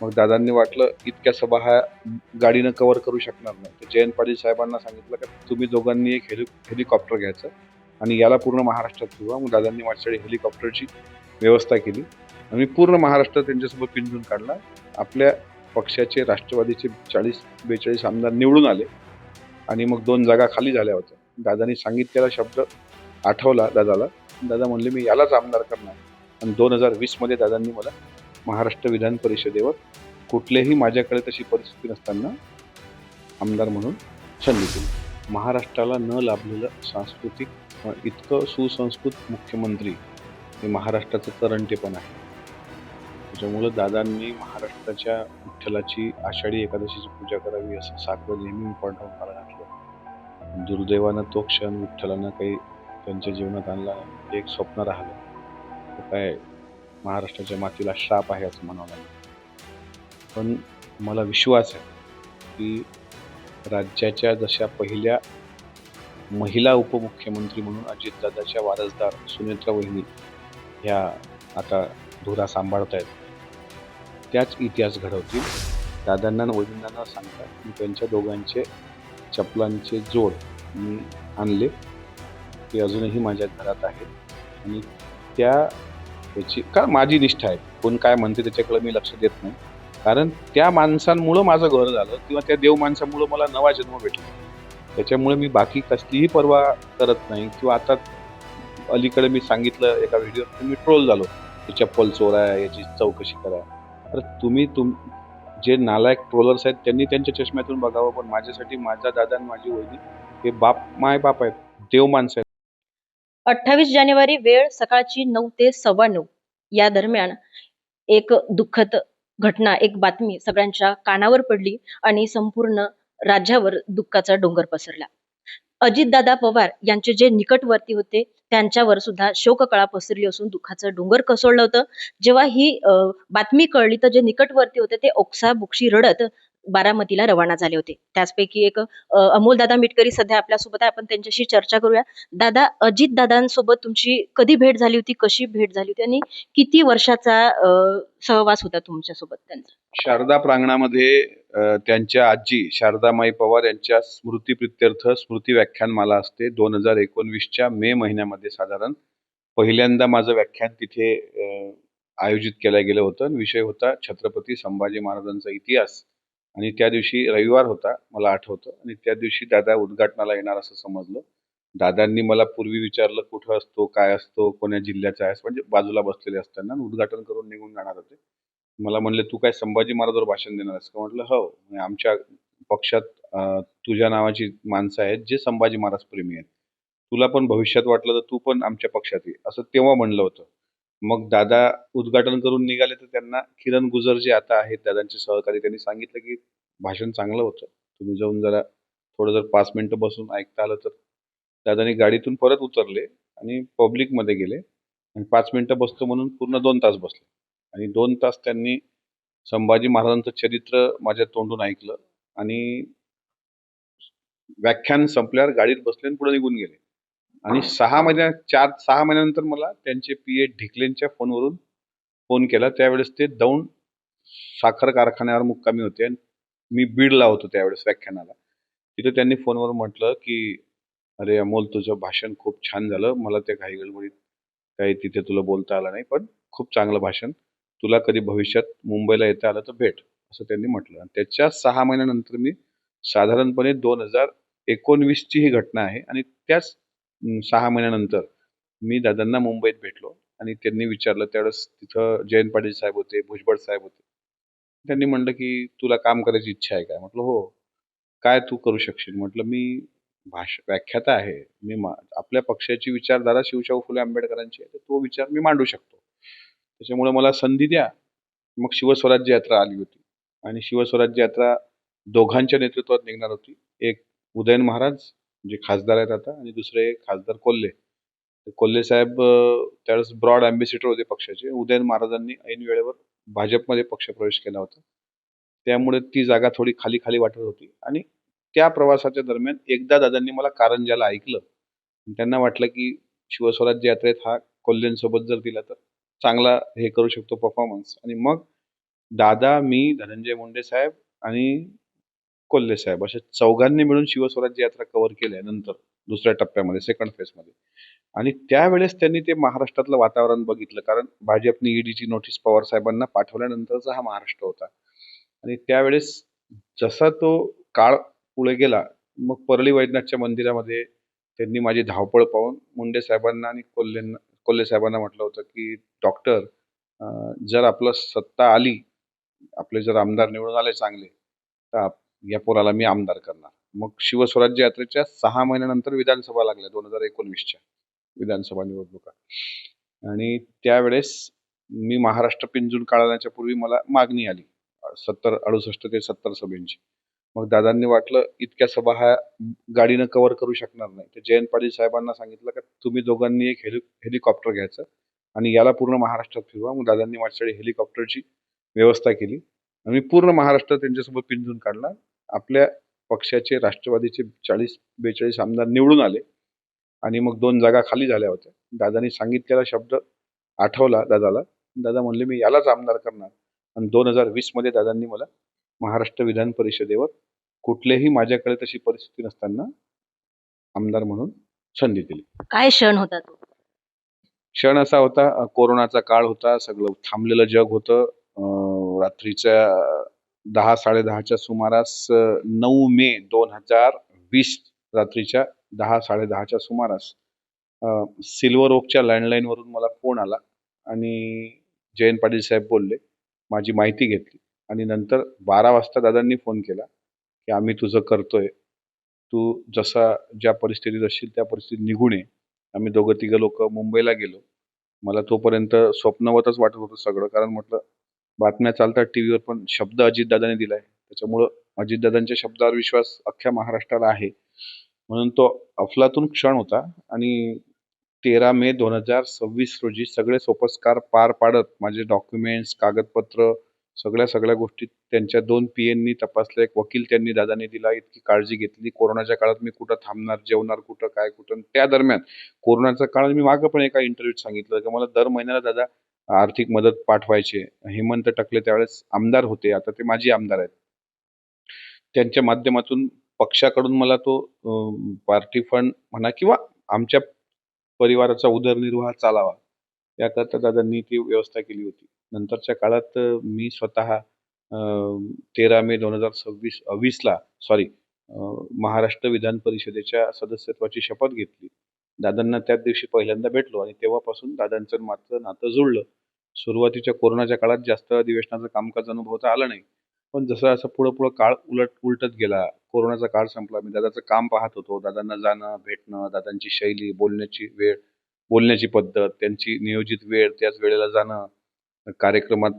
मग दादांनी वाटलं इतक्या सभा ह्या गाडीनं कव्हर करू शकणार नाही. तर जयंत पाटील साहेबांना सांगितलं की तुम्ही दोघांनी एक हेलिकॉप्टर घ्यायचं आणि याला पूर्ण महाराष्ट्रात फिरवा. मग दादांनी माझ्यासाठी हेलिकॉप्टरची व्यवस्था केली आणि मी पूर्ण महाराष्ट्र त्यांच्यासोबत पिंजून काढला. आपल्या पक्षाचे राष्ट्रवादीचे 40-42 आमदार निवडून आले आणि मग 2 जागा खाली झाल्या होत्या. दादांनी सांगितलेला शब्द आठवला दादाला. दादा म्हणले, "मी यालाच आमदार करणार." आणि 2020 मध्ये दादांनी मला महाराष्ट्र विधान परिषदेवर कुठलेही माझ्याकडे तशी परिस्थिती नसताना आमदार म्हणून संधी दिली. महाराष्ट्राला न लाभलेलं सांस्कृतिक इतकं सुसंस्कृत मुख्यमंत्री हे महाराष्ट्राचं करंटेपण आहे. त्याच्यामुळं दादांनी महाराष्ट्राच्या विठ्ठलाची आषाढी एकादशीची पूजा करावी असं साकडं नेहमी पांडुरंग मला घातलं. दुर्दैवानं तो क्षण विठ्ठलानं काही त्यांच्या जीवनात आणला नाही. एक स्वप्न राहिलं. तर काय महाराष्ट्राच्या मातीला श्राप आहे असं म्हणावं लागेल. पण मला विश्वास आहे की राज्याच्या जशा पहिल्या महिला उपमुख्यमंत्री म्हणून अजितदादाच्या वारसदार सुनेत्रा वहिनी ह्या आता धुरा सांभाळतायत, त्याच इतिहास घडवतील. दादांना आणि वहिनींना न सांगता मी त्यांच्या दोघांचे चपलांचे जोड मी आणले. ते अजूनही माझ्या घरात आहेत आणि त्या याची का माझी निष्ठा आहे. कोण काय म्हणते त्याच्याकडे मी लक्ष देत नाही. कारण त्या माणसांमुळं माझं घर झालं किंवा त्या देव माणसामुळं मला नवा जन्म भेटला. त्याच्यामुळे मी बाकी कसलीही पर्वा करत नाही. किंवा आता अलीकडे मी सांगितलं एका व्हिडिओत मी ट्रोल झालो. चप्पल चोर आहे, याची चौकशी करा. तर तुम्ही जे नालायक ट्रोलर्स आहेत त्यांनी त्यांच्या चष्म्यातून बघावं. पण माझ्यासाठी माझा दादा आणि माझी वहिनी हे माय-बाप आहेत, देव माणसं आहेत. 28 जानेवारी वेळ सकाळची 9 ते 9:15 या दरम्यान एक दुःखद घटना, एक बातमी सगळ्यांच्या कानावर पडली आणि संपूर्ण राज्यावर दुःखाचा डोंगर पसरला. अजितदादा पवार यांचे जे निकटवर्ती होते त्यांच्यावर सुद्धा शोककळा पसरली असून दुःखाचं डोंगर कोसळलं होतं. जेव्हा ही बातमी कळली तर जे निकटवर्ती होते ते ओक्साबोक्शी रडत बारामतीला रवाना झाले होते. त्याचपैकी एक अमोलदादा मिटकरी सध्या आपल्यासोबत आहे. आपण त्यांच्याशी चर्चा करूया. दादा, अजितदादांसोबत तुमची कधी भेट झाली होती, कशी भेट झाली होती आणि किती वर्षाचा सहवास होता तुमच्यासोबत त्यांचा? शारदा प्रांगणामध्ये त्यांच्या आजी शारदामाई पवार यांच्या स्मृतिप्रित्यर्थ स्मृती व्याख्यानमाला असते. 2019च्या मे महिन्यामध्ये साधारण पहिल्यांदा माझं व्याख्यान तिथे आयोजित केलं गेलं होतं. विषय होता छत्रपती संभाजी महाराजांचा इतिहास आणि त्या दिवशी रविवार होता मला आठवतं आणि त्या दिवशी दादा उद्घाटनाला येणार असं समजलं. दादांनी मला पूर्वी विचारलं कुठं असतो, काय असतो, कोण्या जिल्ह्याचा आहेस, म्हणजे बाजूला बसलेले असताना उद्घाटन करून निघून जाणार होते. मला म्हणले, "तू काय संभाजी महाराजांवर भाषण देणार आहेस का?" म्हटलं, "हो." म्हणे, "आमच्या पक्षात तुझ्या नावाची माणसं आहेत जे संभाजी महाराज प्रेमी आहेत. तुला पण भविष्यात वाटलं तर तू पण आमच्या पक्षात ये." असं तेव्हा म्हणलं होतं. मग दादा उद्घाटन करून निघाले तर त्यांना किरण गुजर जे आता आहेत दादांचे सहकारी, त्यांनी सांगितलं की भाषण चांगलं होतं. तुम्ही जाऊन जरा थोडं जर 5 मिनिटं बसून ऐकता आलं तर. दादांनी गाडीतून परत उतरले आणि पब्लिकमध्ये गेले आणि 5 मिनिटं बसतो म्हणून पूर्ण 2 तास बसले आणि 2 तास त्यांनी संभाजी महाराजांचं चरित्र माझ्या तोंडून ऐकलं आणि व्याख्यान संपल्यावर गाडीत बसले आणि पुढे निघून गेले. आणि 6 महिन्यानंतर मला त्यांचे पीए ढिकलेंच्या फोनवरून फोन केला. त्यावेळेस ते दौंड साखर कारखान्यावर मुक्कामी होते आणि मी बीडला होतो त्यावेळेस व्याख्यानाला. तिथे त्यांनी फोनवर म्हटलं की, "अरे अमोल, तुझं भाषण खूप छान झालं. मला त्या घाई-गडबडीत काही तिथे तुला बोलता आलं नाही. पण खूप चांगलं भाषण. तुला कधी भविष्यात मुंबईला येता आलं तर भेट." असं त्यांनी म्हटलं. आणि त्याच्या 6 महिन्यानंतर मी साधारणपणे 2019 ची ही घटना आहे आणि त्याच 6 महिन्यानंतर मी दादांना मुंबईत भेटलो आणि त्यांनी विचारलं त्यावेळेस तिथं जयंत पाटील साहेब होते, भुजबळ साहेब होते. त्यांनी म्हटलं की, "तुला काम करायची इच्छा आहे का?" म्हटलं, "हो." "काय तू करू शकशील?" म्हटलं, "मी व्याख्याता आहे. मी आपल्या पक्षाची विचारधारा शिवशाहू फुले आंबेडकरांची आहे. तर तो विचार मी मांडू शकतो. त्याच्यामुळे मला संधी द्या." मग शिवस्वराज्य यात्रा आली होती आणि शिवस्वराज्य यात्रा दोघांच्या नेतृत्वात निघणार होती. एक उदयन महाराज जे खासदार आहेत आता आणि दुसरे खासदार कोल्हे. कोल्हे साहेब त्यावेळेस ब्रॉड अँबॅसेडर होते पक्षाचे. उदयन महाराजांनी ऐन वेळेवर भाजपमध्ये पक्षप्रवेश केला होता. त्यामुळे ती जागा थोडी खाली-खाली वाटत होती आणि त्या प्रवासाच्या दरम्यान एकदा दादांनी मला कारंज्याला ऐकलं. त्यांना वाटलं की शिवस्वराज्य यात्रेत हा कोल्हेंसोबत जर दिला तर चांगला हे करू शकतो परफॉर्मन्स आणि मग दादा, मी, धनंजय मुंडे साहेब आणि कोल्हे साहेब अशा चौघांनी मिळून शिवस्वराज्य यात्रा कव्हर केल्या नंतर दुसऱ्या टप्प्यामध्ये सेकंड फेजमध्ये. आणि त्यावेळेस त्यांनी ते महाराष्ट्रातलं वातावरण बघितलं. कारण भाजपने ईडीची नोटीस पवार साहेबांना पाठवल्यानंतरचा हा महाराष्ट्र होता. आणि त्यावेळेस जसा तो काळ पुढे गेला, मग परळी वैद्यनाथच्या मंदिरामध्ये त्यांनी माझी धावपळ पाहून मुंडे साहेबांना आणि कोल्हे साहेबांना म्हटलं होतं, की "डॉक्टर, जर आपलं सत्ता आली, आपले जर आमदार निवडून आले चांगले, तर या पोराला मी आमदार करणार." मग शिवस्वराज्य यात्रेच्या 6 महिन्यानंतर विधानसभा लागल्या 2019च्या विधानसभा निवडणुका. आणि त्यावेळेस मी महाराष्ट्र पिंजून काढण्याच्या पूर्वी मला मागणी आली 68 ते 70 सभेंची. मग दादांनी वाटलं इतक्या सभा हा गाडीनं कव्हर करू शकणार नाही. तर जयंत पाटील साहेबांना सांगितलं की तुम्ही दोघांनी एक हेलिकॉप्टर घ्यायचं आणि याला पूर्ण महाराष्ट्रात फिरवा. मग दादांनी माझ्यासाठी हेलिकॉप्टरची व्यवस्था केली आणि मी पूर्ण महाराष्ट्र त्यांच्यासोबत पिंजून काढला. आपल्या पक्षाचे राष्ट्रवादीचे 40-42 आमदार निवडून आले आणि मग 2 जागा खाली झाल्या होत्या. दादांनी सांगितलेला शब्द आठवला दादाला. दादा म्हणले, "मी यालाच आमदार करणार." आणि 2020 मध्ये दादांनी मला महाराष्ट्र विधान परिषदेवर कुठलेही माझ्याकडे तशी परिस्थिती नसताना आमदार म्हणून संधी दिली. काय क्षण होता तो? क्षण असा होता, कोरोनाचा काळ होता, सगळं थांबलेलं जग होतं. रात्रीच्या 10-10:30च्या सुमारास 9 मे 2020 रात्रीच्या 10-10:30च्या सुमारास सिल्वर ओकच्या लँडलाईनवरून मला फोन आला आणि जयंत पाटील साहेब बोलले. माझी माहिती घेतली आणि नंतर 12 वाजता दादांनी फोन केला, की "आम्ही तुझं करतोय. तू ज्या परिस्थितीत असशील त्या परिस्थितीत निघून ये." आम्ही दोघं-तिघं लोकं मुंबईला गेलो. मला तोपर्यंत स्वप्नवतच वाटत होतं सगळं. कारण म्हटलं बातम्या चालतात टीव्हीवर, पण शब्द अजितदादांनी दिलाय. त्याच्यामुळं अजितदादांच्या शब्दावर विश्वास अख्ख्या महाराष्ट्राला आहे. म्हणून तो अफलातून क्षण होता आणि 13 मे 2026 रोजी सगळे सोपस्कार पार पाडत माझे डॉक्युमेंट्स, कागदपत्र सगळ्या गोष्टी त्यांच्या 2 पीएंनी तपासल्या. एक वकील त्यांनी दादांनी दिला. इतकी काळजी घेतली. कोरोनाच्या काळात मी कुठं थांबणार, जेवणार कुठं, काय कुठं. त्या दरम्यान कोरोनाचा काळ मी मागं पण एका इंटरव्ह्यूत सांगितलं, की मला दर महिन्याला दादा आर्थिक मदत पाठवायचे. हेमंत टकले त्यावेळेस आमदार होते. आता ते माजी आमदार आहेत. त्यांच्या माध्यमातून पक्षाकडून मला तो पार्टी फंड म्हणा किंवा आमच्या परिवाराचा उदरनिर्वाह चालावा, याकरता दादांनी ती व्यवस्था केली होती. नंतरच्या काळात मी स्वतः 13 मे 2020 ला महाराष्ट्र विधान परिषदेच्या सदस्यत्वाची शपथ घेतली. दादांना त्याच दिवशी पहिल्यांदा भेटलो आणि तेव्हापासून दादांचं माझं नातं जुळलं. सुरुवातीच्या कोरोनाच्या काळात जास्त अधिवेशनाचं कामकाज अनुभवता आलं नाही. पण जसं पुढं काळ उलटत गेला, कोरोनाचा काळ संपला. मी दादाचं काम पाहत होतो. दादांना जाणं, भेटणं, दादांची शैली, बोलण्याची वेळ, बोलण्याची पद्धत, त्यांची नियोजित वेळ, त्याच वेळेला जाणं, कार्यक्रमात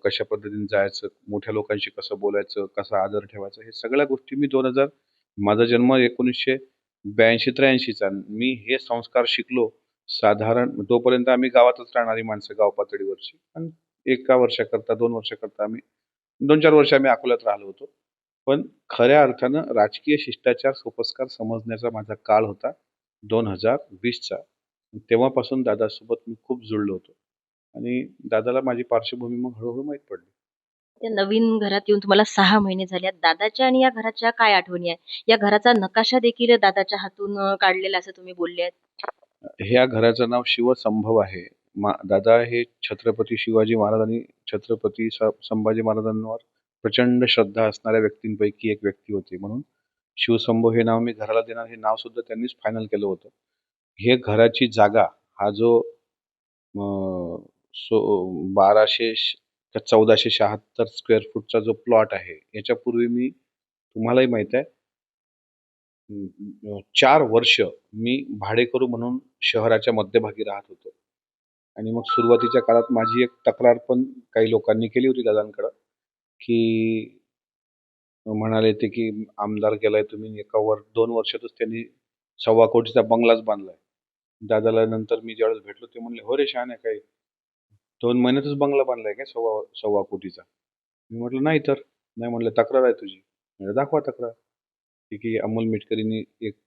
कशा पद्धतीने जायचं, मोठ्या लोकांशी कसं बोलायचं, कसा आदर ठेवायचा, हे सगळ्या गोष्टी मी माझा जन्म 1982-83 चा. मी हे संस्कार शिकलो साधारण तोपर्यंत आम्ही गावातच राहणारी माणसं, गाव पातळीवरची. पण 1 वर्षाकरता, 2 वर्षाकरता आम्ही 2-4 वर्ष आम्ही अकोल्यात राहिलो होतो. पण खऱ्या अर्थानं राजकीय शिष्टाचार, सोपस्कार समजण्याचा माझा काळ होता 2020 चा. तेव्हापासून दादासोबत मी खूप जुळलो होतो आणि दादाला माझी पार्श्वभूमी मग हळू माहीत पडली. त्या नवीन घरात येऊन तुम्हाला 6 महिने झाले आहेत. दादाच्या आणि या घराच्या काय आठवणी आहेत? या घराचा नकाशा देखील दादाच्या हातून काढलेला असं तुम्ही बोलले आहेत. ह्या घराचं नाव शिवसंभव आहे. दादा हे छत्रपती शिवाजी महाराज आणि छत्रपती संभाजी महाराजांवर प्रचंड श्रद्धा असणाऱ्या व्यक्तींपैकी एक व्यक्ती होते. म्हणून शिवसंभव हे नाव मी घराला देणार, हे नाव सुद्धा त्यांनीच फायनल केलं होतं. हे घराची जागा हा जो 1476 स्क्वेअर फूटचा जो प्लॉट आहे, याच्यापूर्वी मी तुम्हालाही माहित आहे 4 वर्ष मी भाडेकरू म्हणून शहराच्या मध्यभागी राहत होतो. आणि मग सुरुवातीच्या काळात माझी एक तक्रार पण काही लोकांनी केली होती दादांकडं, की म्हणाले ते, की आमदार केलाय तुम्ही, 2 वर्षातच त्यांनी 1.25 कोटीचा बंगलाच बांधलाय. दादाला नंतर मी ज्यावेळेस भेटलो ते म्हणले, "हो रे शहाण्या, काय 2 महिन्यातच बंगला बांधलाय काय 1.25 कोटीचा?" मी म्हटलं, "नाही तर." नाही म्हणले, "तक्रार आहे तुझी." म्हणलं, "दाखवा तक्रार." की अमोल मिटकरींनी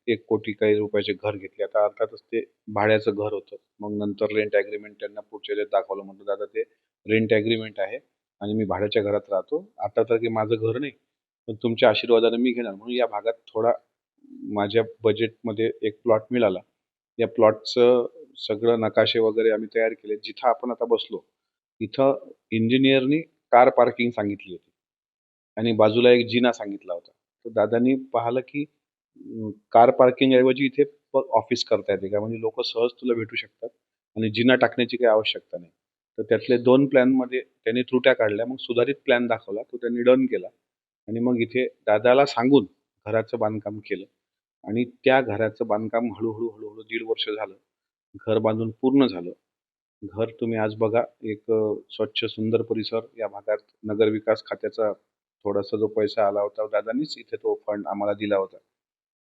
1 कोटी काही रुपयाचे घर घेतले. आता अर्थातच ते भाड्याचं घर होतं. मग नंतर रेंट ॲग्रीमेंट त्यांना पुढच्या ह्याच्यात दाखवलं. म्हटलं, "दादा, ते रेंट ॲग्रीमेंट आहे. आणि मी भाड्याच्या घरात राहतो. आता तर काही माझं घर नाही, पण तुमच्या आशीर्वादाने मी घेणार. म्हणून या भागात थोडा माझ्या बजेटमध्ये एक प्लॉट मिळाला. या प्लॉटचं सगळं नकाशे वगैरे आम्ही तयार केले. जिथं आपण आता बसलो, तिथं इंजिनिअरनी कार पार्किंग सांगितली होती आणि बाजूला एक जिना सांगितला होता. तर दादांनी पाहिलं की कार पार्किंग ऐवजी इथे ऑफिस करता येते का? म्हणजे लोकं सहज तुला भेटू शकतात आणि जिना टाकण्याची काही आवश्यकता नाही. तर त्यातले 2 प्लॅनमध्ये त्यांनी त्रुट्या काढल्या. मग सुधारित प्लॅन दाखवला. तो त्यांनी डन केला आणि मग इथे दादाला सांगून घराचं बांधकाम केलं आणि त्या घराचं बांधकाम हळू-हळू 1.5 वर्ष झालं. घर बांधून पूर्ण झालं. घर तुम्ही आज बघा एक स्वच्छ सुंदर परिसर या भागात नगरविकास खात्याचा थोडासा जो पैसा आला होता दादांनीच इथे तो फंड आम्हाला दिला होता.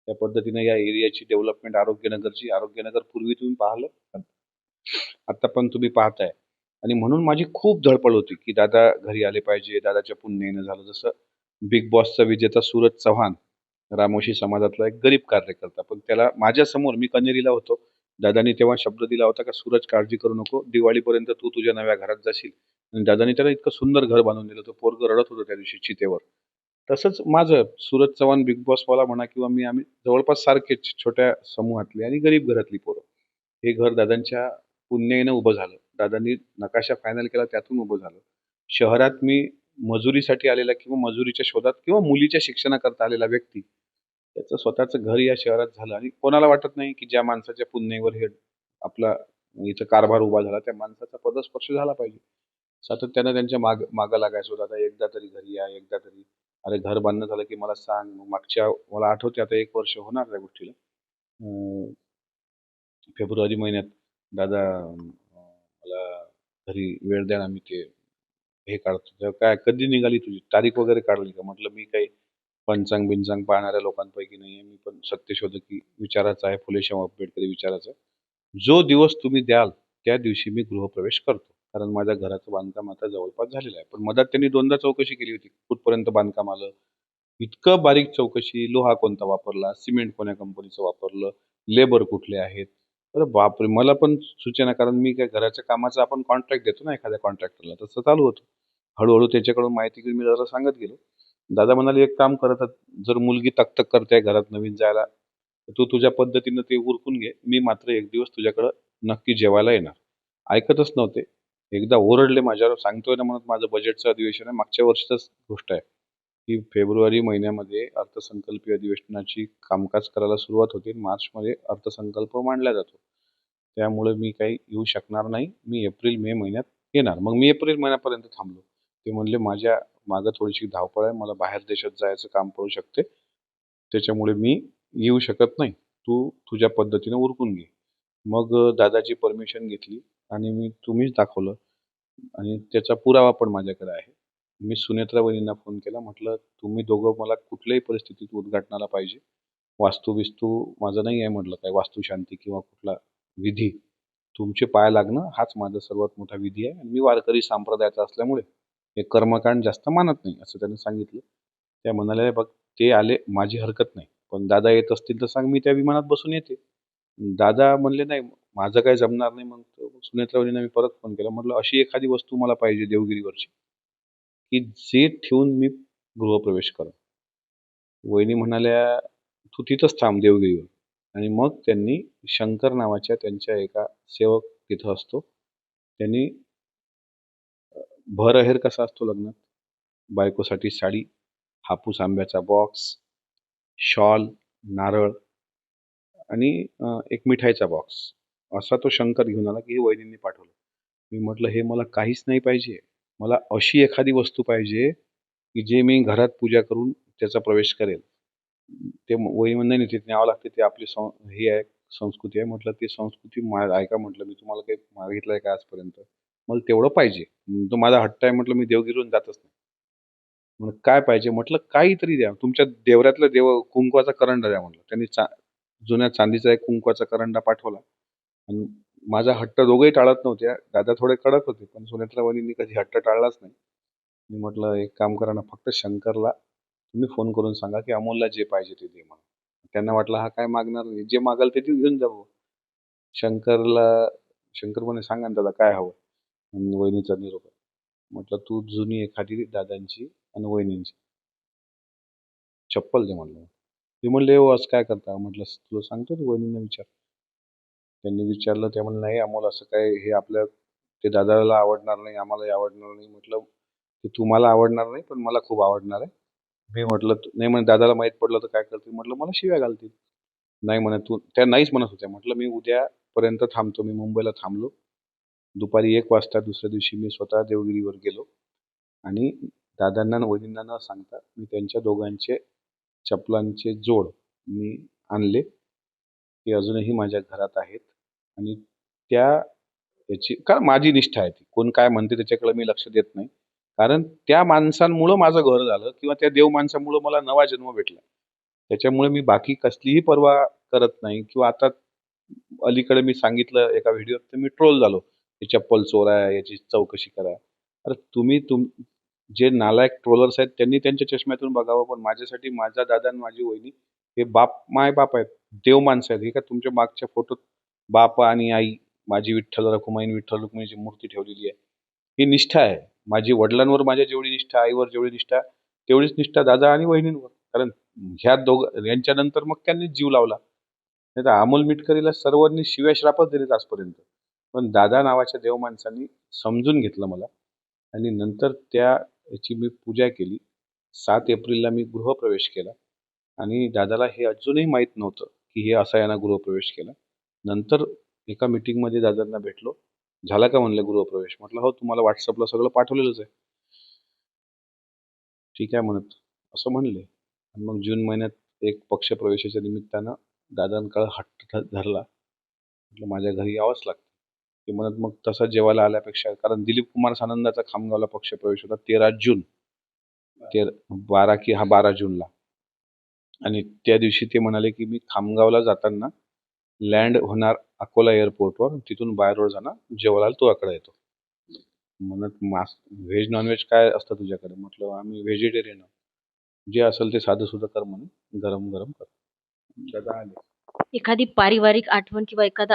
त्या पद्धतीने या एरियाची डेव्हलपमेंट आरोग्यनगर पूर्वी तुम्ही पाहिलं, आता पण तुम्ही पाहताय आणि म्हणून माझी खूप धडपड होती, की दादा घरी आले पाहिजे. दादाच्या पुण्याईनं झालं. जसं बिग बॉसचा विजेता सूरज चव्हाण, रामोशी समाजातला एक गरीब कार्यकर्ता. पण त्याला माझ्यासमोर मी कन्हेरीला होतो. दादांनी तेव्हा शब्द दिला होता, का "सूरज काळजी करू नको. दिवाळीपर्यंत तू तुझ्या नव्या घरात जाशील." आणि दादांनी त्याला इतकं सुंदर घर बांधून दिलं. तो पोरगं रडत होतं त्या दिवशी चितेवर. तसंच माझं सूरज चव्हाण बिग बॉसवाला म्हणा किंवा आम्ही जवळपास सारखेच छोट्या समूहातले आणि गरीब घरातली पोरं. हे घर दादांच्या पुण्याईनं उभं झालं. दादांनी नकाशा फायनल केला त्यातून उभं झालं. शहरात मी मजुरीसाठी आलेला किंवा मजुरीच्या शोधात किंवा मुलीच्या शिक्षणाकरता आलेला व्यक्ती, त्याचं स्वतःचं घर या शहरात झालं आणि कोणाला वाटत नाही, की ज्या माणसाच्या पुण्याईवर हे आपला इथं कारभार उभा झाला, त्या माणसाचा पदस्पर्श झाला पाहिजे. सातत्यानं त्यांच्या मागं लागायचो, "दादा एकदा तरी घरी या, एकदा तरी. अरे घर बांधणं झालं की मला सांग." मग मागच्या मला आठवतंय आता 1 वर्ष होणार त्या गोष्टीला. अ, फेब्रुवारी महिन्यात दादा मला घरी वेळ द्या ना, मी ते हे काढतो. तेव्हा काय कधी निघाली तुझी तारीख वगैरे काढली का? म्हटलं मी काही पंचांग-बिंचांग पाहणाऱ्या लोकांपैकी नाहीये. मी पण सत्यशोधकी विचाराचा आहे, फुलेशाह आंबेडकरी विचाराचा आहे. जो दिवस तुम्ही द्याल, त्या दिवशी मी गृहप्रवेश करतो. कारण माझ्या घराचं बांधकाम आता जवळपास झालेलं आहे. पण मधात त्यांनी 2दा चौकशी केली होती. कुठपर्यंत बांधकाम आलं? इतकं बारीक चौकशी, लोहा कोणता वापरला, सिमेंट कोण्या कंपनीचं वापरलं, लेबर कुठले आहेत. अरे बापरे! मला पण सुचेना कारण मी काय घराच्या कामाचा आपण कॉन्ट्रॅक्ट देतो ना एखाद्या कॉन्ट्रॅक्टरला, तसं चालू होतं. हळू त्याच्याकडून माहिती घेऊन मी जरा सांगत गेलो. दादा म्हणाले, "एक काम कर आता, जर मुलगी तक-तक करते घरात नवीन जायला, तर तू तुझ्या पद्धतीनं ते उरकून घे. मी मात्र एक दिवस तुझ्याकडं नक्की जेवायला येणार." ऐकतच नव्हते. एकदा ओरडले माझ्यावर, सांगतोय ना म्हणत माझं बजेटचं अधिवेशन आहे. मागच्या वर्षीचीच गोष्ट आहे, की फेब्रुवारी महिन्यामध्ये अर्थसंकल्पीय अधिवेशनाची कामकाज करायला सुरुवात होते. मार्चमध्ये अर्थसंकल्प मांडला जातो. त्यामुळे मी काही येऊ शकणार नाही. मी एप्रिल-मे महिन्यात येणार. मग मी एप्रिल महिन्यापर्यंत थांबलो. ते म्हणले, "माझ्या मागं थोडीशी धावपळ आहे. मला बाहेर देशात जायचं काम पडू शकते. त्याच्यामुळे मी येऊ शकत नाही. तू तुझ्या पद्धतीनं उरकून घे." मग दादाची परमिशन घेतली आणि तुम्हीच दाखवलं आणि त्याचा पुरावा पण माझ्याकडे आहे. मी सुनेत्रा वहिनींना फोन केला. म्हटलं, "तुम्ही दोघं मला कुठल्याही परिस्थितीत उद्घाटनाला पाहिजे. वास्तू-बिस्तू माझं नाही आहे," म्हटलं, "काही वास्तुशांती किंवा कुठला विधी. तुमचे पाय लागणं हाच माझा सर्वात मोठा विधी आहे आणि मी वारकरी संप्रदायाचा असल्यामुळे हे कर्मकांड जास्त मानत नाही," असं त्यांनी सांगितलं. त्या म्हणाल्या, "बघ ते आले, माझी हरकत नाही. पण दादा येत असतील तर सांग, मी त्या विमानात बसून येते." दादा म्हणले, "नाही, माझं काही जमणार नाही." मग सुनेत्रा वहिनींना मी परत फोन केला. म्हटलं, "अशी एखादी वस्तू मला पाहिजे देवगिरीवरची, की जे ठेवून मी गृहप्रवेश करेन." वहिनी म्हणाल्या, "तू तिथंच थांब देवगिरीवर." आणि मग त्यांनी शंकर नावाच्या त्यांच्या एका सेवक तिथं असतो. त्यांनी भर आहेर कसा असतो लग्नात, बायकोसाठी साडी, हापूस आंब्याचा बॉक्स, शॉल, नारळ आणि एक मिठाईचा बॉक्स असा तो शंकर घेऊन आला, की हे वहिनींनी पाठवलं. मी म्हटलं, "हे मला काहीच नाही पाहिजे. मला अशी एखादी वस्तू पाहिजे, की जे मी घरात पूजा करून त्याचा प्रवेश करेल." ते वही म्हणे, "नाही, नाही, तिथे न्यावं लागते. ते आपली हे आहे, संस्कृती आहे." म्हटलं, "ती संस्कृती ऐका," म्हटलं, "मी तुम्हाला काही मागितलं आहे का आजपर्यंत? मला तेवढं पाहिजे. तो माझा हट्ट आहे." म्हटलं, "मी देवगिरीवरून जातच नाही." म्हणे, "काय पाहिजे?" म्हटलं, "काहीतरी द्या. तुमच्या देवरातलं कुंकवाचा करंडा द्या." म्हटलं. त्यांनी जुन्या चांदीचा एक कुंकवाचा करंडा पाठवला आणि माझा हट्ट दोघंही टाळत नव्हते. दादा थोडे कडक होते, पण सुनेत्रा वहिनींनी कधी हट्ट टाळलाच नाही. मी म्हटलं, "एक काम करा ना, फक्त शंकरला तुम्ही फोन करून सांगा, की अमोलला जे पाहिजे ते दे म्हणून." त्यांना वाटलं हा काय मागणार नाही. जे मागाल ते घेऊन जा बुवा. शंकरला शंकर म्हणे, "सांगा ना दादा काय हवं?" आणि वहिनीचा निरोप आहे. म्हटलं तू जुनी एखादी दादांची आणि वहिनींची चप्पल दे म्हटलं. ते म्हणले हो असं काय करता? म्हटलं तुला सांगतो तू वहिनींना विचार. त्यांनी विचारलं ते म्हणले नाही अमोल असं काय हे आपल्या ते दादाला आवडणार नाही आम्हालाही आवडणार नाही. म्हटलं ते तुम्हाला आवडणार नाही पण मला खूप आवडणार आहे. मी म्हटलं नाही म्हणे दादाला माहित पडलं तर काय करतील? म्हटलं मला शिव्या घालतील. नाही म्हणे तू त्या नाहीच म्हणत होत्या. म्हटलं मी उद्यापर्यंत थांबतो. मी मुंबईला थांबलो. दुपारी 1 वाजता दुसऱ्या दिवशी मी स्वतः देवगिरीवर गेलो आणि दादांना आणि वहिनींना न सांगता मी त्यांच्या दोघांचे चपलांचे जोड मी आणले. ते अजूनही माझ्या घरात आहेत आणि त्या याची कारण माझी निष्ठा आहे ती. कोण काय म्हणते त्याच्याकडे मी लक्ष देत नाही. कारण त्या माणसांमुळं माझं घर झालं किंवा त्या देव माणसामुळं मला नवा जन्म भेटला. त्याच्यामुळे मी बाकी कसलीही पर्वा करत नाही किंवा आता अलीकडे मी सांगितलं एका व्हिडिओत तर मी ट्रोल झालो. "ही चप्पल चोर आहे, याची चौकशी करा." अरे तुम्ही जे नालायक ट्रोलर्स आहेत त्यांनी त्यांच्या चष्म्यातून बघावं, पण माझ्यासाठी माझा दादा आणि माझी वहिनी हे माय-बाप आहेत. देव माणसं आहेत. हे काय तुमच्या मागच्या फोटोत बाप आणि आई, माझी विठ्ठल रखुमाई, विठ्ठल रुक्मिणीची मूर्ती ठेवलेली आहे. ही निष्ठा आहे. माझी वडिलांवर माझ्या जेवढी निष्ठा, आईवर जेवढी निष्ठा, तेवढीच निष्ठा दादा आणि वहिनींवर. कारण यांच्यानंतर मग त्यांनीच जीव लावला. नाहीतर अमोल मिटकरीला सर्वांनी शिव्या-श्रापच दिलेत आजपर्यंत. पण दादा नावाच्या देव माणसांनी समजून घेतलं मला आणि नंतर याची मी पूजा केली. 7 एप्रिलला मी गृहप्रवेश केला आणि दादाला हे अजूनही माहीत नव्हतं, की हे असा यानं गृहप्रवेश केला. नंतर एका मीटिंगमध्ये दादांना भेटलो. "झाला का?" म्हणले गृहप्रवेश. म्हटलं, "हो, तुम्हाला WhatsAppला सगळं पाठवलेलंच आहे." "ठीक आहे," म्हणत असं म्हणले. आणि मग जून महिन्यात एक पक्षप्रवेशाच्या निमित्तानं दादांकडे हट्ट धरला. म्हटलं, "माझ्या घरी यावंच लागतं." ते म्हणत, "मग तसं जेवायला आल्यापेक्षा" कारण दिलीप कुमार सानंदाचा खामगावला पक्षप्रवेश होता 13 जून. 12 जूनला. आणि त्या दिवशी ते म्हणाले, की "मी खामगावला जाताना लँड होणार अकोला एअरपोर्टवर. तिथून बाय रोड जाणार. जेवायला तुझ्याकडे येतो." म्हणत व्हेज नॉनव्हेज काय असतं तुझ्याकडे? म्हटलं, "आम्ही व्हेजिटेरियन आहोत." "जे असेल ते साधं-सुधं कर" म्हणे. "गरम-गरम कर." दादा आले. एखादी पारिवारिक आठवण किंवा एखादा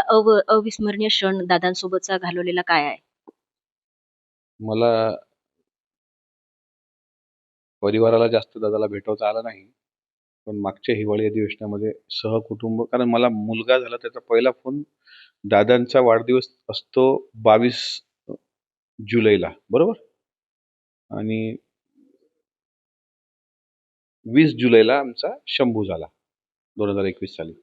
अविस्मरणीय क्षण दादांसोबतचा घालवलेला काय आहे? मला परिवाराला जास्त दादाला भेटवता आलं नाही. पण मागच्या हिवाळी अधिवेशनामध्ये सहकुटुंब कारण मला मुलगा झाला त्याचा पहिला फोन दादांचा वाढदिवस असतो 22 जुलैला बरोबर? आणि 20 जुलैला आमचा शंभू झाला 2021 साली.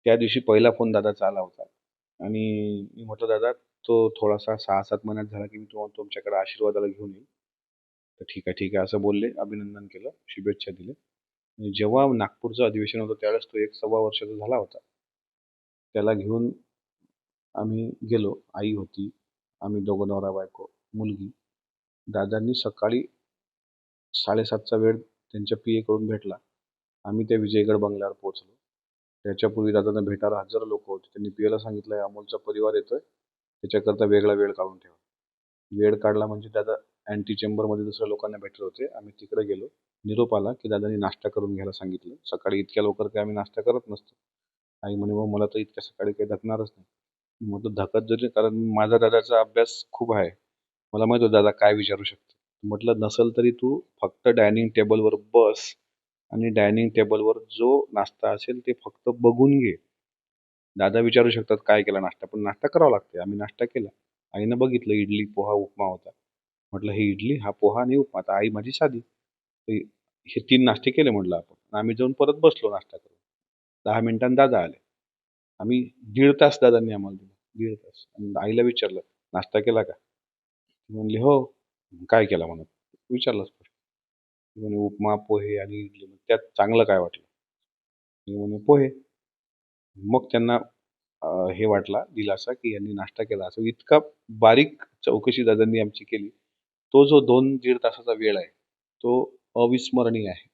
त्या दिवशी पहिला फोन दादाचा आला होता आणि मी म्हटलं, "दादा तो थोडासा 6-7 महिन्यात झाला की मी तुमच्याकडे आशीर्वादाला घेऊन येईल." तर "ठीक आहे, ठीक आहे." असं बोलले. अभिनंदन केलं, शुभेच्छा दिल्या. आणि जेव्हा नागपूरचं अधिवेशन होतं त्यावेळेस तो 1-1.25 वर्षाचा झाला होता. त्याला घेऊन आम्ही गेलो. आई होती. आम्ही दोघं नवरा-बायको, मुलगी. दादांनी सकाळी 7:30चा वेळ त्यांच्या PA कडून भेटला. आम्ही त्या विजयगड बंगल्यावर पोहोचलो. त्याच्यापूर्वी दादांना भेटायला हजारो लोकं होते. त्यांनी PAला सांगितलं, "अमोलचा परिवार येतोय. त्याच्याकरता वेगळा वेळ काढून ठेवा." वेळ काढला म्हणजे दादा अँटी चेंबरमध्ये दुसऱ्या लोकांना भेटत होते. आम्ही तिकडे गेलो. निरोप आला, की दादांनी नाश्ता करून घ्यायला सांगितलं. सकाळी इतक्या लवकर काही आम्ही नाश्ता करत नसतो. आई म्हणे, "मग मला तर इतक्या सकाळी काही धकणारच नाही." म्हटलं, "धकत जरी कारण माझा दादाचा अभ्यास खूप आहे. मला माहित होतं दादा काय विचारू शकतो." म्हटलं, "नसेल तरी तू फक्त डायनिंग टेबलवर बस आणि डायनिंग टेबलवर जो नाश्ता असेल ते फक्त बघून घे. दादा विचारू शकतात काय केला नाश्ता, पण नाश्ता करावा लागते." आम्ही नाश्ता केला. आईनं बघितलं इडली, पोहा, उपमा होता. म्हटलं, "हे इडली, हा पोहा आणि उपमा." आता आई माझी साधी. तर हे 3 नाश्ते केले म्हटलं आपण. आम्ही जाऊन परत बसलो नाश्ता करून. 10 मिनिटांनी दादा आले. आम्ही 1.5 तास दादांनी आम्हाला दिला. 1.5 तास. आणि आईला विचारलं, "नाश्ता केला का?" ती म्हणली, "हो." "काय केला?" म्हणत. विचारलं स्पष्ट. ती म्हणे, "उपमा, पोहे आणि इडली." "त्यात चांगलं काय वाटलं?" मी म्हणे, "पोहे." मग त्यांना हे वाटला दिलासा, की यांनी नाश्ता केला. असं इतका बारीक चौकशी दादांनी आमची केली. तो जो 2-1.5 तासाचा वेळ आहे, तो अविस्मरणीय आहे.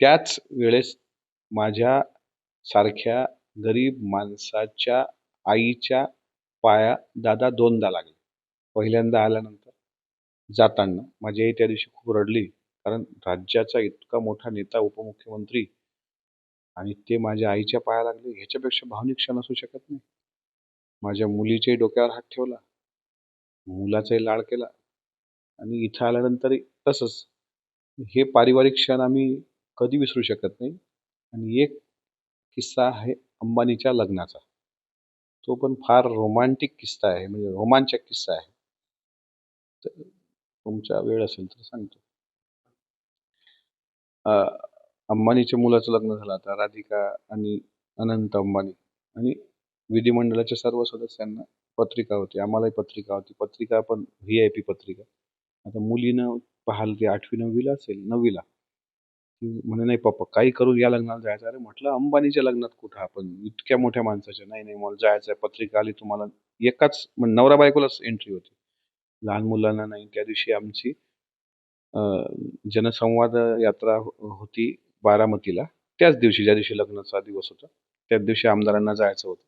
त्याच वेळेस माझ्या सारख्या गरीब माणसाच्या आईच्या पाया दादा 2दा लागले. पहिल्यांदा आल्यानंतर जाताना माझी आई त्या दिवशी खूप रडली. कारण राज्याचा इतका मोठा नेता, उपमुख्यमंत्री आणि ते माझ्या आईच्या पाया लागले. ह्याच्यापेक्षा भावनिक क्षण असू शकत नाही. माझ्या मुलीच्याही डोक्यावर हात ठेवला. मुलाचाही लाड केला. आणि इथं आल्यानंतर तसंच. हे पारिवारिक क्षण आम्ही कधी विसरू शकत नाही. आणि एक किस्सा आहे अंबानीच्या लग्नाचा. तो पण फार रोमॅन्टिक किस्सा आहे, म्हणजे रोमांचक किस्सा आहे. तर तुमचा वेळ असेल तर सांगतो. अ, अंबानीच्या मुलाचं लग्न झालं आता राधिका आणि अनंत अंबानी. आणि विधिमंडळाच्या सर्व सदस्यांना पत्रिका होती. आम्हालाही पत्रिका होती. पत्रिका पण व्ही-आय-पी पत्रिका. आता मुलीनं पाहिलं ती 8वी-9वी ला असेल, 9वी ला. ती म्हणे, "नाही पप्पा काही करून या लग्नाला जायचं." अरे म्हटलं, "अंबानीच्या लग्नात कुठं आपण इतक्या मोठ्या माणसाच्या." "नाही, नाही मला जायचं आहे. पत्रिका आली तुम्हाला." एकाच नवरा बायकोलाच एंट्री होती. लहान मुलांना नाही. त्या दिवशी आमची अ, जनसंवाद यात्रा होती बारामतीला. त्याच दिवशी, ज्या दिवशी लग्नाचा दिवस होता, त्याच दिवशी आमदारांना जायचं होतं.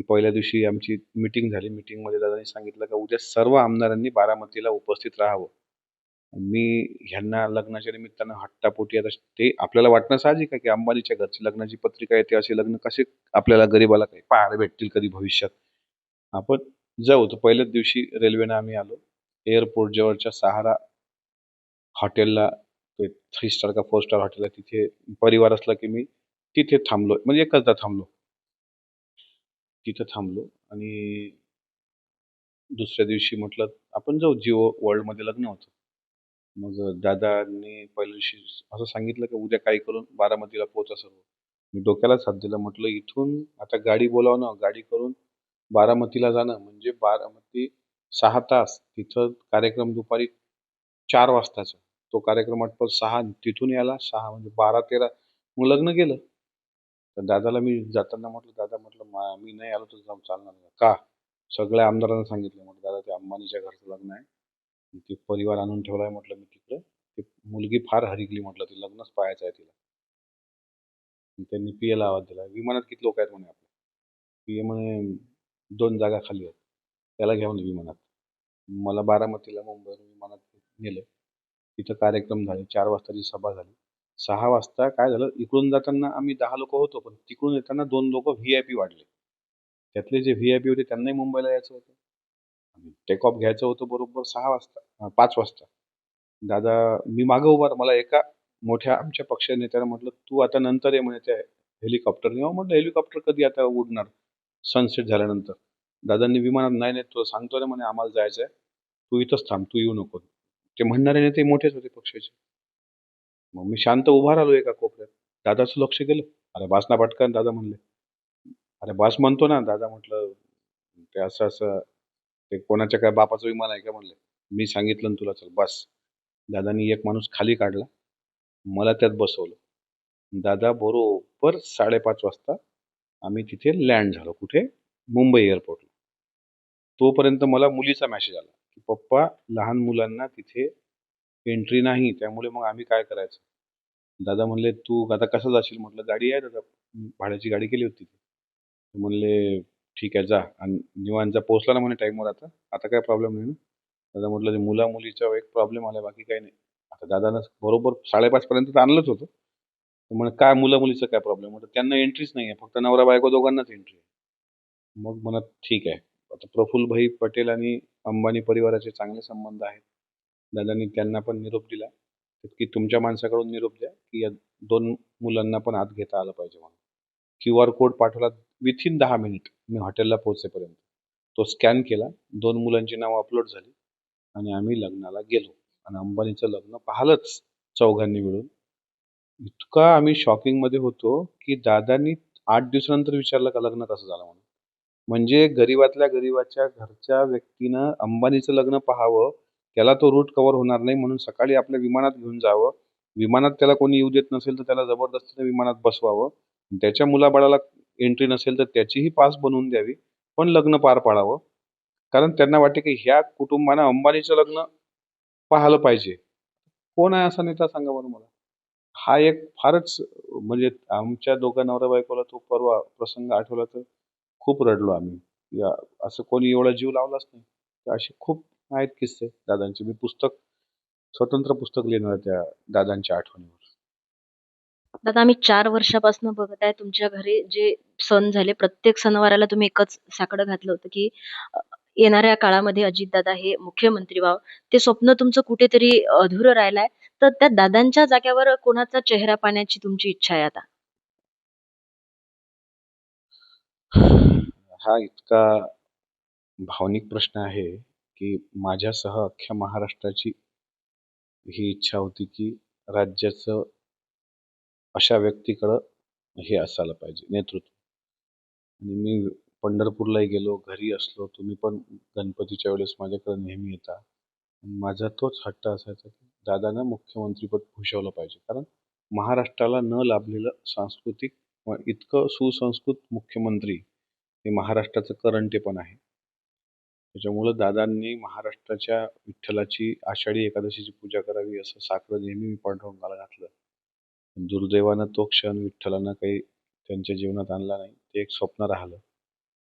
पहिल्या दिवशी आमची मीटिंग झाली. मीटिंगमध्ये दादांनी सांगितलं की उद्या सर्व आमदारांनी बारामतीला उपस्थित राहावं. मी ह्यांना लग्नाच्या निमित्तानं हट्टापोटी, आता ते आपल्याला वाटणं साहजिक आहे की अंबानीच्या घरची लग्नाची पत्रिका येते, असे लग्न कसे आपल्याला गरीबाला काही पाहायला भेटतील कधी भविष्यात. आपण जाऊ. तर पहिल्याच दिवशी रेल्वेनं आम्ही आलो. एअरपोर्ट जवळच्या सहारा हॉटेलला, ते 3 स्टार का 4 स्टार हॉटेल आहे, तिथे परिवार असला की मी तिथे थांबलो. म्हणजे एकचदा थांबलो. तिथं थांबलो आणि दुसऱ्या दिवशी म्हटलं आपण जाऊ. जिओ वर्ल्डमध्ये लग्न होतं. मग दादांनी पहिल्या दिवशी असं सांगितलं की उद्या काही करून बारामतीला पोहोचा सर्व. मी डोक्यालाच हात दिला. म्हटलं इथून आता गाडी बोलावणं, गाडी करून बारामतीला जाणं म्हणजे बारामती 6 तास. तिथं कार्यक्रम दुपारी 4 वाजताचा. तो कार्यक्रम आटपत 6, तिथून यायला 6 म्हणजे 12-13. मग लग्न गेलं. तर दादाला मी जाताना म्हटलं, "दादा," म्हटलं, मी नाही आलो तर चालणार नाही." "का?" सगळ्या आमदारांना सांगितलं. म्हटलं, "दादा ते अंबानीच्या घरचं लग्न आहे. ते परिवार आणून ठेवलाय," म्हटलं, "मी तिकडे. ती मुलगी फार हरकली," म्हटलं, "ते लग्नच पाहायचं आहे तिला." मग त्यांनी पी-एला आवाज दिला. "विमानात किती लोक आहेत?" म्हणे आपले. पी-ए म्हणे, "2 जागा खाली आहेत. त्याला घ्या," म्हणे विमानात. मला बारामतीला मुंबईवरून विमानात नेलं. तिथं कार्यक्रम झाले. 4 वाजताची सभा झाली. 6 वाजता काय झालं, इकडून जाताना आम्ही 10 लोकं होतो. पण तिकडून येताना 2 लोकं व्ही-आय-पी वाढले. त्यातले जे व्ही-आय-पी होते त्यांनाही मुंबईला यायचं होतं. आणि टेक ऑफ घ्यायचं होतं बरोबर 6 वाजता, 5 वाजता. दादा, मी मागे उभा मला एका मोठ्या आमच्या पक्ष नेत्यानं म्हटलं, "तू आता नंतर ये," म्हणे, "त्या हेलिकॉप्टरने." अहो म्हटलं, "हेलिकॉप्टर कधी आता उडणार? सनसेट झाल्यानंतर." दादांनी विमानात, "नाही, नाही, तुला सांगतो ना," म्हणे, "आम्हाला जायचं आहे. तू इथंच थांब, तू येऊ नको." ते म्हणणारे नेते मोठेच होते पक्षाचे. मग मी शांत उभा राहिलो एका कोपऱ्यात. दादाचं लक्ष गेलं. "अरे बस ना पटकन," दादा म्हणले. "अरे बस म्हणतो ना." दादा म्हटलं, "ते असं-असं, ते कोणाच्या काय बापाचं विमान आहे का?" म्हणले. "मी सांगितलं ना तुला, चल बस." दादांनी एक माणूस खाली काढला. मला त्यात बसवलं. दादा बरोबर 5:30 वाजता आम्ही तिथे लँड झालो. कुठे? मुंबई एअरपोर्टला. तोपर्यंत मला मुलीचा मेसेज आला, की "पप्पा, लहान मुलांना तिथे एंट्री नाही. त्यामुळे मग आम्ही काय करायचं?" दादा म्हणले, "तू आता कसं जाशील?" म्हटलं, "गाडी आहे दादा." भाड्याची गाडी केली होती. ते म्हणले, "ठीक आहे, जा आणि निवांत जा." पोहोचला ना म्हणे टाईमवर आता. आता काही प्रॉब्लेम नाही ना? दादा म्हटलं, "ते मुला-मुलीचा एक प्रॉब्लेम आला, बाकी काही नाही." आता दादानं बरोबर 5:30 पर्यंत तर आणलंच होतं. तर म्हणे, "काय मुला-मुलीचा काय प्रॉब्लेम?" म्हटलं, "त्यांना एंट्रीच नाही आहे. फक्त नवरा-बायको दोघांनाच एंट्री आहे." मग म्हणत, "ठीक आहे." आता प्रफुल्लभाई पटेल आणि अंबानी परिवाराचे चांगले संबंध आहेत. दादांनी त्यांना पण निरोप दिला, की तुमच्या माणसाकडून निरोप द्या, की या 2 मुलांना पण आत घेता आलं पाहिजे म्हणून. क्यूआर कोड पाठवला विथिन 10 मिनिट मी हॉटेलला पोहोचेपर्यंत. तो स्कॅन केला. 2 मुलांची नावं अपलोड झाली आणि आम्ही लग्नाला गेलो. आणि अंबानीचं लग्न पाहिलंच चौघांनी मिळून. इतका आम्ही शॉकिंगमध्ये होतो, की दादांनी 8 दिवसानंतर विचारलं का लग्न कसं झालं म्हणून. म्हणजे गरीबातल्या गरीबाच्या घरच्या व्यक्तीनं अंबानीचं लग्न पाहावं, त्याला तो रूट कव्हर होणार नाही म्हणून सकाळी आपल्या विमानात घेऊन जावं. विमानात त्याला कोणी येऊ देत नसेल तर त्याला जबरदस्तीने विमानात बसवावं. त्याच्या मुलाबाळाला एंट्री नसेल तर त्याचीही पास बनवून द्यावी. पण लग्न पार पाडावं. कारण त्यांना वाटते की ह्या कुटुंबानं अंबानीचं लग्न पाहिलं पाहिजे. कोण आहे असा नेता सांगा बरं मला? हा एक फारच, म्हणजे आमच्या दोघा नवरा-बायकोला तो परवा प्रसंग आठवला तर खूप रडलो आम्ही. या असं कोणी एवढा जीव लावलाच नाही. तर असे खूप आहेत किस्से दादांचे. मी स्वतंत्र पुस्तक लिहिणार आहे त्या दादांच्या आठवणीवर. दादा, आम्ही 4 वर्षापासून बघत आहे तुमच्या घरी जे सण झाले, प्रत्येक सणवाराला तुम्ही एकच साकडं घातलं होतं, की येणाऱ्या काळामध्ये अजितदादा हे मुख्यमंत्री व्हावं, ते स्वप्न तुमचं कुठेतरी अधुरं राहिलंय. तर त्या दादांच्या जागेवर कोणाचा चेहरा पाहण्याची तुमची इच्छा आहे आता? हा इतका भावनिक प्रश्न आहे, की माझ्यासह अख्ख्या महाराष्ट्राची ही इच्छा होती, की राज्याचं अशा व्यक्तीकडं हे असायला पाहिजे नेतृत्व. आणि मी पंढरपूरलाही गेलो, घरी असलो, तुम्ही पण गणपतीच्या वेळेस माझ्याकडे नेहमी येता. माझा तोच हट्ट असायचा, की दादांना मुख्यमंत्रीपद भूषवलं पाहिजे. कारण महाराष्ट्राला न लाभलेलं सांस्कृतिक व इतकं सुसंस्कृत मुख्यमंत्री हे महाराष्ट्राचं करंटेपण आहे. त्याच्यामुळं दादांनी महाराष्ट्राच्या विठ्ठलाची आषाढी एकादशीची पूजा करावी असं साकडं नेहमी मी पांडुरंगाला घातलं. पण दुर्दैवानं तो क्षण विठ्ठलानं काही त्यांच्या जीवनात आणला नाही. ते एक स्वप्न राहिलं.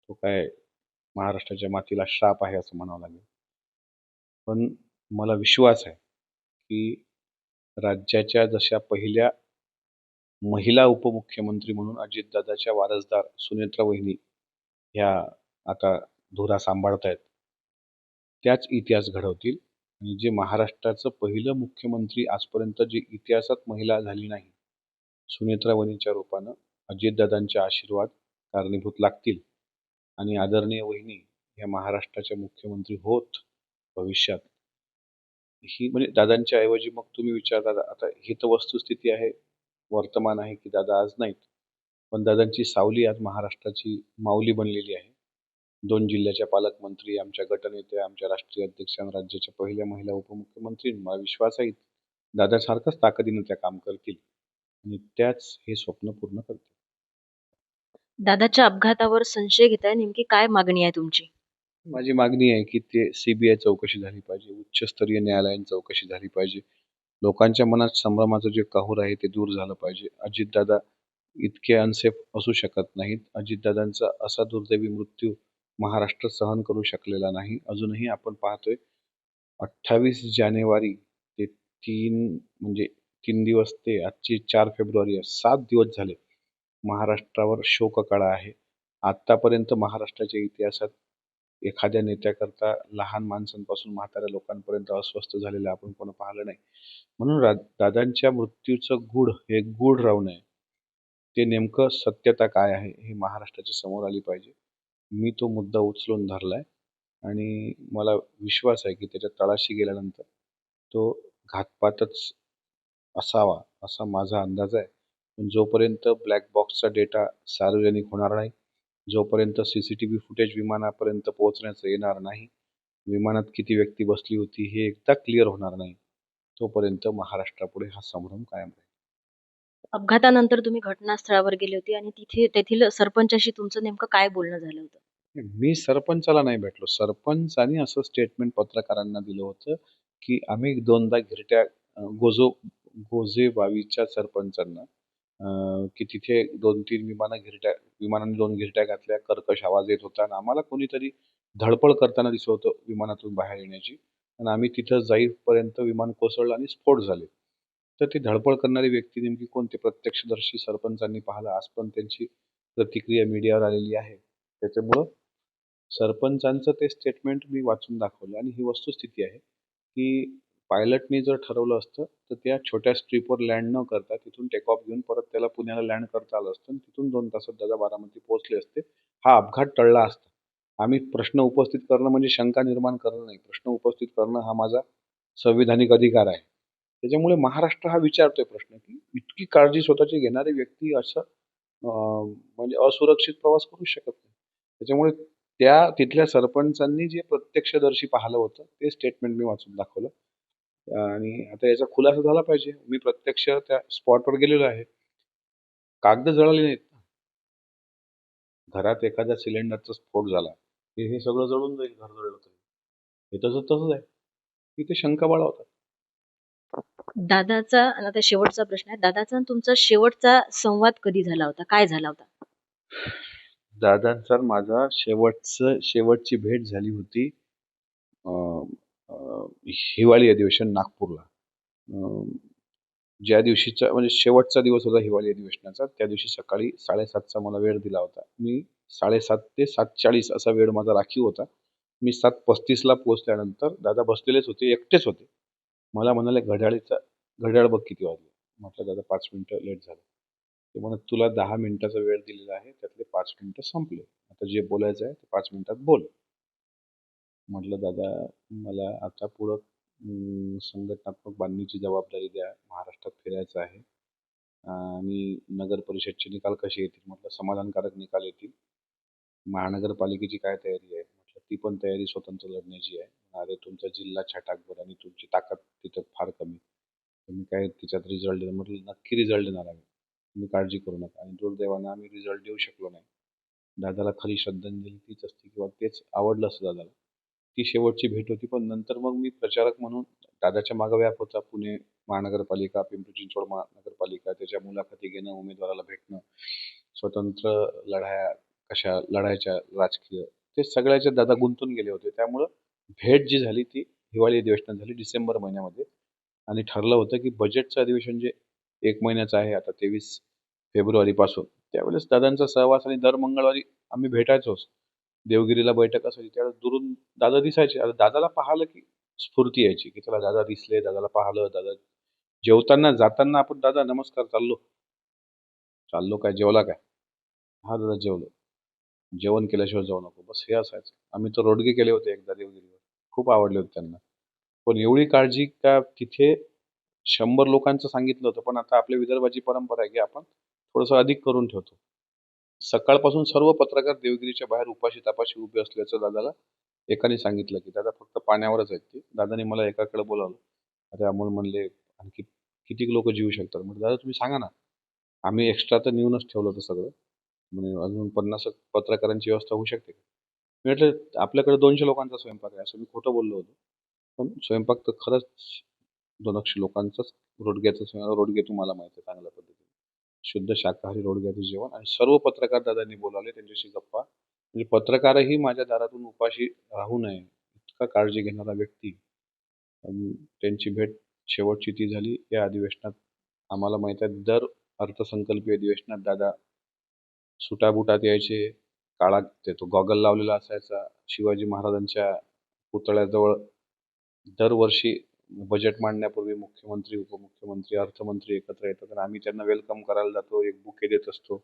तो काय महाराष्ट्राच्या मातीला शाप आहे असं म्हणावं लागेल. पण मला विश्वास आहे, की राज्याच्या जशा पहिल्या महिला उपमुख्यमंत्री म्हणून अजितदादाच्या वारसदार सुनेत्रा वहिनी ह्या आता धुरा सांभाळतायत. त्याच इतिहास घडवतील आणि जे महाराष्ट्राचं पहिलं मुख्यमंत्री आजपर्यंत जी इतिहासात महिला झाली नाही, सुनेत्रा वहिनीच्या रूपानं अजितदादांचे आशीर्वाद कारणीभूत लागतील आणि आदरणीय वहिनी या महाराष्ट्राच्या मुख्यमंत्री होत भविष्यात. ही म्हणजे दादांच्या ऐवजी मग तुम्ही विचारता आता ही तर वस्तुस्थिती आहे, वर्तमान आहे, की दादा आज नाहीत. पण दादांची सावली आज महाराष्ट्राची माऊली बनलेली आहे. 2 जिल्ह्याच्या पालकमंत्री, आमच्या गटनेत्या, आमच्या राष्ट्रीय अध्यक्ष आणि राज्याच्या पहिल्या महिला उपमुख्यमंत्री. मला विश्वास आहे दादासारखंच ताकदीनं त्या काम करतील आणि त्याच हे स्वप्न पूर्ण करतील. दादाच्या अपघातावर संशय घेताय, नेमकी काय मागणी आहे तुमची? माझी मागणी आहे, की ते सीबीआय चौकशी झाली पाहिजे. उच्चस्तरीय न्यायालयीन चौकशी झाली पाहिजे. लोकांच्या मनात संभ्रमाचं जे काहूर आहे ते दूर झालं पाहिजे. अजितदादा इतके अनसेफ असू शकत नाहीत. अजितदादांचा असा दुर्दैवी मृत्यू महाराष्ट्र सहन करू शकलेला नाही. अजूनही आपण पाहतोय 28 जानेवारी ते 3 म्हणजे 3 दिवस ते आजची 4 फेब्रुवारी आहे. 7 दिवस झाले. महाराष्ट्रावर शोककळा आहे. आत्तापर्यंत महाराष्ट्राच्या इतिहासात एखाद्या नेत्याकरता लहान माणसांपासून म्हाताऱ्या लोकांपर्यंत अस्वस्थ झालेलं आपण कोणी पाहिलं नाही. म्हणून दादांच्या मृत्यूचं गूढ हे गूढ राहू नये. ते नेमकं सत्यता काय आहे हे महाराष्ट्राच्या समोर आली पाहिजे. मी तो मुद्दा उचलून धरलाय आणि मला विश्वास आहे की त्याच्या तळाशी गेल्यानंतर तो घातपातच असावा असा माझा अंदाज आहे. पण जोपर्यंत ब्लॅक बॉक्सचा डेटा सार्वजनिक होणार नाही, जोपर्यंत सीसीटीव्ही फुटेज विमानापर्यंत पोहोचण्याचं येणार नाही, विमानात किती व्यक्ती बसली होती हे एकदा क्लिअर होणार नाही, तोपर्यंत महाराष्ट्रापुढे हा संभ्रम कायम राहील. अपघातानंतर तुम्ही घटनास्थळावर गेले होते आणि तिथे तेथील सरपंचाशी तुमचं नेमकं काय बोलणं झालं होतं? मी सरपंचाला नाही भेटलो. सरपंचानी असं स्टेटमेंट पत्रकारांना दिलं होतं, की आम्ही दोनदा गोजेबावीच्या सरपंचांना की तिथे 2-3 विमानाने 2 घिरट्या घातल्या, कर्कश आवाज येत होता आणि आम्हाला कोणीतरी धडपड करताना दिसलं होतं विमानातून बाहेर येण्याची आणि आम्ही तिथं जाईपर्यंत विमान कोसळलं आणि स्फोट झाले. तर ती धडपड करणारी व्यक्ती नेमकी कोण? ते प्रत्यक्षदर्शी सरपंचांनी पाहिलं. आज पण त्यांची प्रतिक्रिया मीडियावर आलेली आहे. त्याच्यामुळं सरपंचांचं ते स्टेटमेंट मी वाचून दाखवलं आणि ही वस्तुस्थिती आहे, की पायलटनी जर ठरवलं असतं, तर त्या छोट्या स्ट्रिपवर लँड न करता तिथून टेक ऑफ घेऊन परत त्याला पुण्याला लँड करता आलं असतं आणि तिथून 2 तासात दादा बारामती पोहोचले असते. हा अपघात टळला असता. आम्ही प्रश्न उपस्थित करणं म्हणजे शंका निर्माण करणं नाही. प्रश्न उपस्थित करणं हा माझा संविधानिक अधिकार आहे. त्याच्यामुळे महाराष्ट्र हा विचारतोय प्रश्न, की इतकी काळजी स्वतःची घेणारी व्यक्ती असं म्हणजे असुरक्षित प्रवास करू शकत नाही. त्याच्यामुळे त्या तिथल्या सरपंचांनी जे प्रत्यक्षदर्शी पाहिलं होतं, ते स्टेटमेंट मी वाचून दाखवलं. आणि आता याचा खुलासा झाला पाहिजे. मी प्रत्यक्ष त्या स्पॉटवर गेलेलो आहे. कागद जळाले नाहीत ना. घरात एखाद्या सिलेंडरचा स्फोट झाला, की हे सगळं जळून जाईल घर जळलं तरी. हे तसंच तसंच आहे. इथे शंका बाळगतात. दादाचा आणि आता शेवटचा प्रश्न आहे. दादाचा आणि तुमचा शेवटचा संवाद कधी झाला होता? काय झाला होता? दादांचा माझा शेवटची भेट झाली होती अ, अ, हिवाळी अधिवेशन नागपूरला. अ, ज्या दिवशीचा म्हणजे शेवटचा दिवस होता हिवाळी अधिवेशनाचा, त्या दिवशी सकाळी 7:30चा मला वेळ दिला होता. मी 7:30 ते 7:40 असा वेळ माझा राखीव होता. मी 7:35ला पोहोचल्यानंतर दादा बसलेलेच होते, एकटेच होते. मला म्हणाले, घड्याळ बघ किती वाजले?" म्हटलं, "दादा 5 मिनिटं लेट झालं." ते म्हणत, "तुला 10 मिनिटाचा वेळ दिलेला आहे, त्यातले 5 मिनिटं संपले. आता जे बोलायचं आहे ते 5 मिनिटात बोल." म्हटलं, "दादा, मला आता पुढं संघटनात्मक बांधणीची जबाबदारी द्या. महाराष्ट्रात फिरायचं आहे आणि नगर परिषदचे निकाल कसे येतील?" म्हटलं, "समाधानकारक निकाल येतील." महानगरपालिकेची काय तयारी आहे? म्हटलं, "ती पण तयारी स्वतंत्र लढण्याची आहे." "अरे, तुमचा जिल्हा छटाकभर आणि तुमची ताकद तिथं फार कमी. तुम्ही काय त्याच्यात रिझल्ट देणार?" म्हटलं, "नक्की रिझल्ट देणार आम्ही. तुम्ही काळजी करू नका." आणि दुर्दैवानं आम्ही रिझल्ट देऊ शकलो नाही. दादाला खरी श्रद्धांजली तीच असते किंवा तेच आवडलं असतं दादाला. ती शेवटची भेट होती. पण नंतर मग मी प्रचारक म्हणून दादाच्या मागे व्याप होता. पुणे महानगरपालिका, पिंपरी चिंचवड महानगरपालिका, त्याच्या मुलाखती घेणं, उमेदवाराला भेटणं, स्वतंत्र लढाया कशा लढायच्या राजकीय, ते सगळ्याच्यात दादा गुंतून गेले होते. त्यामुळं भेट जी झाली ती हिवाळी अधिवेशनात झाली डिसेंबर महिन्यामध्ये आणि ठरलं होतं की बजेटचं अधिवेशन जे 1 महिन्याचं आहे आता 23 फेब्रुवारीपासून, त्यावेळेस दादांचा सहवास आणि दर मंगळवारी आम्ही भेटायचोच. देवगिरीला बैठक असायची त्यावेळेस दुरून दादा दिसायचे. आता दादाला पाहिलं की स्फूर्ती यायची, की चला दादा दिसले, दादाला पाहिलं, दादा जेवताना, जाताना आपण, "दादा नमस्कार, चाललो." "चाललो काय? जेवला काय?" "हां दादा जेवलो." "जेवण केल्याशिवाय जाऊ नको." बस हे असायचं. आम्ही तर रोडगे केले होते एकदा देवगिरीवर. खूप आवडले होते त्यांना. पण एवढी काळजी का तिथे 100 लोकांचं सांगितलं होतं, पण आता आपल्या विदर्भाची परंपरा आहे, की आपण थोडंसं अधिक करून ठेवतो. सकाळपासून सर्व पत्रकार देवगिरीच्या बाहेर उपाशी-तापाशी उभे असल्याचं दादाला एकाने सांगितलं, की "दादा फक्त पाण्यावरच आहेत ते." दादाने मला एकाकडे बोलावलं. "अरे अमोल," म्हणले, "आणखी किती लोकं जीवू शकतात?" म्हटलं, "दादा तुम्ही सांगा ना." आम्ही एक्स्ट्रा तर नेऊनच ठेवलं होतं सगळं. म्हणे, "अजून 50 पत्रकारांची व्यवस्था होऊ शकते का?" मी म्हटलं, "आपल्याकडे 200 लोकांचा स्वयंपाक आहे." असं मी खोटं बोललो होतो. पण स्वयंपाक तर खरंच 200 लोकांचाच रोडगे तुम्हाला माहिती आहे चांगल्या पद्धतीने. शुद्ध शाकाहारी रोडग्याचं जेवण आणि सर्व पत्रकार दादांनी बोलावले त्यांच्याशी गप्पा. म्हणजे पत्रकारही माझ्या दारातून उपाशी राहू नये, इतका काळजी घेणारा व्यक्ती. त्यांची भेट शेवटची ती झाली या अधिवेशनात. आम्हाला माहीत आहे दर अर्थसंकल्पीय अधिवेशनात दादा सुटाबुटात यायचे. काळा तो गॉगल लावलेला असायचा. शिवाजी महाराजांच्या पुतळ्याजवळ दरवर्षी बजेट मांडण्यापूर्वी मुख्यमंत्री, उपमुख्यमंत्री, अर्थमंत्री एकत्र येतात आणि आम्ही त्यांना वेलकम करायला जातो. एक बुके देत असतो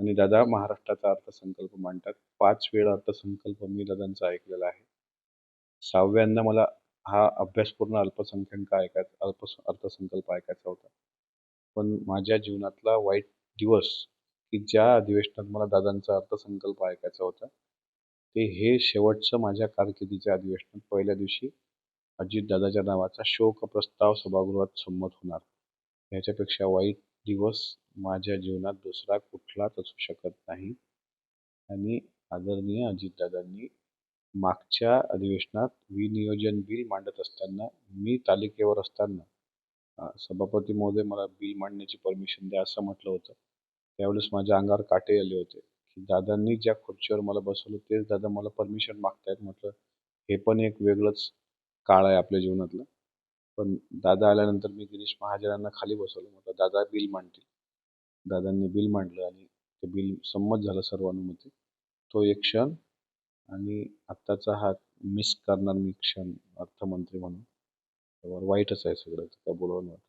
आणि दादा महाराष्ट्राचा अर्थसंकल्प मांडतात. 5 वेळा अर्थसंकल्प मी दादांचा ऐकलेला आहे. 6व्यांदा मला हा अभ्यासपूर्ण अर्थसंकल्प ऐकायचा होता. पण माझ्या जीवनातला वाईट दिवस, की ज्या अधिवेशनात मला दादांचा अर्थसंकल्प ऐकायचा होता, ते हे शेवटचं माझ्या कारकिर्दीच्या अधिवेशनात पहिल्या दिवशी अजितदादाच्या नावाचा शोक प्रस्ताव सभागृहात संमत होणार. ह्याच्यापेक्षा वाईट दिवस माझ्या जीवनात दुसरा कुठलाच असू शकत नाही. आणि आदरणीय अजितदादांनी मागच्या अधिवेशनात विनियोजन बिल मांडत असताना, मी तालिकेवर असताना सभापती महोदय मला बिल मांडण्याची परमिशन द्या असं म्हटलं होतं. त्यावेळेस माझ्या अंगावर काटे आले होते, की दादांनी ज्या खुर्चीवर मला बसवलं तेच दादा मला परमिशन मागतायत. म्हटलं हे पण एक वेगळंच काळ आहे आपल्या जीवनातलं. पण दादा आल्यानंतर मी गिरीश महाजनांना खाली बसवलं. म्हटलं दादा बिल मांडतील. दादांनी बिल मांडलं आणि ते बिल संमत झालं सर्वानुमते. तो एक क्षण आणि आत्ताचा हा मिस करणार मी क्षण अर्थमंत्री म्हणून. तर वाईटच आहे सगळं. काय बोलावं नाही वाटत.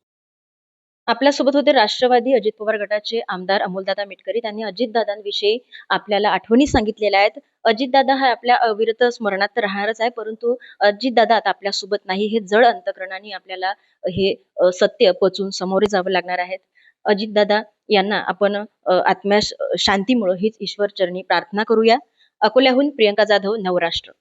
आपल्यासोबत होते राष्ट्रवादी अजित पवार गटाचे आमदार अमोलदादा मिटकरी. त्यांनी अजितदादांविषयी आपल्याला आठवणी सांगितलेल्या आहेत. अजितदादा हा आपल्या अविरत स्मरणात तर राहणारच आहे, परंतु अजितदादा आता आपल्यासोबत नाही, हे जड अंतःकरणाने आपल्याला हे सत्य पचवून सामोरे जावं लागणार आहे. अजितदादा यांना आपण आत्म्यास शांतीमुळे हीच ईश्वरचरणी प्रार्थना करूया. अकोल्याहून प्रियंका जाधव, नवराष्ट्र.